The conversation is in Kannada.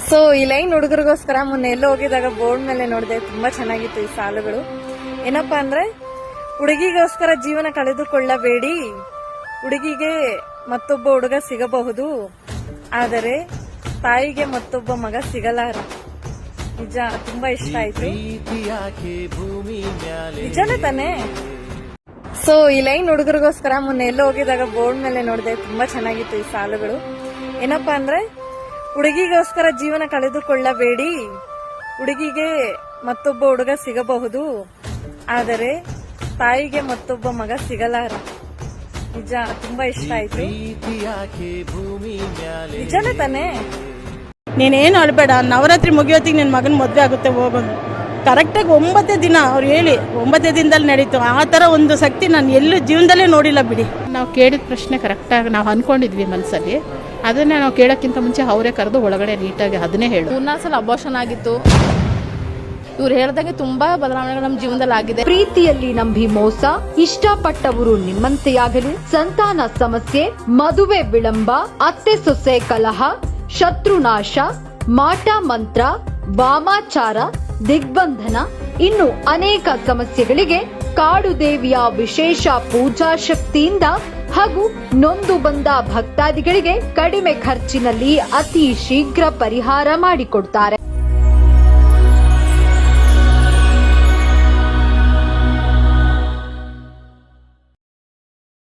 ಸೊ ಈ ಲೈನ್ ಹುಡುಗರಿಗೋಸ್ಕರ ಮೊನ್ನೆ ಎಲ್ಲೋ ಹೋಗಿದಾಗ ಬೋರ್ಡ್ ಮೇಲೆ ನೋಡಿದೆ, ತುಂಬಾ ಚೆನ್ನಾಗಿತ್ತು ಈ ಸಾಲುಗಳು. ಏನಪ್ಪಾ ಅಂದ್ರೆ, ಹುಡುಗಿಗೋಸ್ಕರ ಜೀವನ ಕಳೆದುಕೊಳ್ಳಬೇಡಿ, ಹುಡುಗಿಗೆ ಮತ್ತೊಬ್ಬ ಹುಡುಗ ಸಿಗಬಹುದು, ಆದರೆ ತಾಯಿಗೆ ಮತ್ತೊಬ್ಬ ಮಗ ಸಿಗಲಾರ. ನಿಜ, ತುಂಬಾ ಇಷ್ಟ ಆಯ್ತು. ನಿಜನೇ ತಾನೆ? ಸೊ ಈ ಲೈನ್ ಹುಡುಗರಿಗೋಸ್ಕರ ಮೊನ್ನೆ ಎಲ್ಲೋ ಹೋಗಿದಾಗ ಬೋರ್ಡ್ ಮೇಲೆ ನೋಡಿದೆ, ತುಂಬಾ ಚೆನ್ನಾಗಿತ್ತು ಈ ಸಾಲುಗಳು. ಏನಪ್ಪಾ ಅಂದ್ರೆ, ಹುಡುಗಿಗೋಸ್ಕರ ಜೀವನ ಕಳೆದುಕೊಳ್ಳಬೇಡಿ, ಹುಡುಗಿಗೆ ಮತ್ತೊಬ್ಬ ಹುಡುಗ ಸಿಗಬಹುದು, ಆದರೆ ತಾಯಿಗೆ ಮತ್ತೊಬ್ಬ ಮಗ ಸಿಗಲಾರ. ನಿಜ, ತುಂಬಾ ಇಷ್ಟ ಆಯ್ತು. ನಿಜನೇ ತಾನೆ? ನೀನೇನು ಅಳ್ಬೇಡ, ನವರಾತ್ರಿ ಮುಗಿಯೋತ್ತಿಗೆ ನಿನ್ನ ಮಗನ ಮದುವೆ ಆಗುತ್ತೆ, ಹೋಗೋದು. ಕರೆಕ್ಟಾಗಿ 9 ದಿನ ಅವ್ರು ಹೇಳಿ 9 ದಿನದಲ್ಲಿ ನಡೀತು. ಆ ಥರ ಒಂದು ಶಕ್ತಿ ನಾನು ಎಲ್ಲೂ ಜೀವನದಲ್ಲೇ ನೋಡಿಲ್ಲ ಬಿಡಿ. ನಾವು ಕೇಳಿದ ಪ್ರಶ್ನೆ ಕರೆಕ್ಟಾಗಿ ನಾವು ಅಂದ್ಕೊಂಡಿದ್ವಿ ಮನಸ್ಸಲ್ಲಿ, ಅದನ್ನೇ ನಾವು ಕೇಳೋಕ್ಕಿಂತ ಮುಂಚೆ ಅವರೇ ಕರೆದು ಒಳಗಡೆ ನೀಟಾಗಿ ಅದನ್ನೇ ಹೇಳು. 3 ಸಲ ಅಬೋಷನ್ ಆಗಿತ್ತು. ಇವ್ರು ಹೇಳ್ದಂಗೆ ತುಂಬಾ ಬದಲಾವಣೆಗಳು ನಮ್ಮ ಜೀವನದಲ್ಲಿ ಆಗಿದೆ. ಪ್ರೀತಿಯಲ್ಲಿ ನಂಬಿ ಮೋಸ, ಇಷ್ಟಪಟ್ಟವರು ನಿಮ್ಮಂತೆಯಾಗಲು, ಸಂತಾನ ಸಮಸ್ಯೆ, ಮದುವೆ ವಿಳಂಬ, ಅತ್ತೆ ಸೊಸೆ ಕಲಹ, ಶತ್ರುನಾಶ, ಮಾಟ ಮಂತ್ರ, ವಾಮಾಚಾರ, ದಿಗ್ಬಂಧನ, ಇನ್ನು ಅನೇಕ ಸಮಸ್ಯೆಗಳಿಗೆ ಕಾಡು ದೇವಿಯ ವಿಶೇಷ ಪೂಜಾ ಶಕ್ತಿಯಿಂದ ಹಾಗೂ ನೊಂದು ಬಂದ ಭಕ್ತಾದಿಗಳಿಗೆ ಕಡಿಮೆ ಖರ್ಚಿನಲ್ಲಿ ಅತಿ ಶೀಘ್ರ ಪರಿಹಾರ ಮಾಡಿಕೊಡ್ತಾರೆ.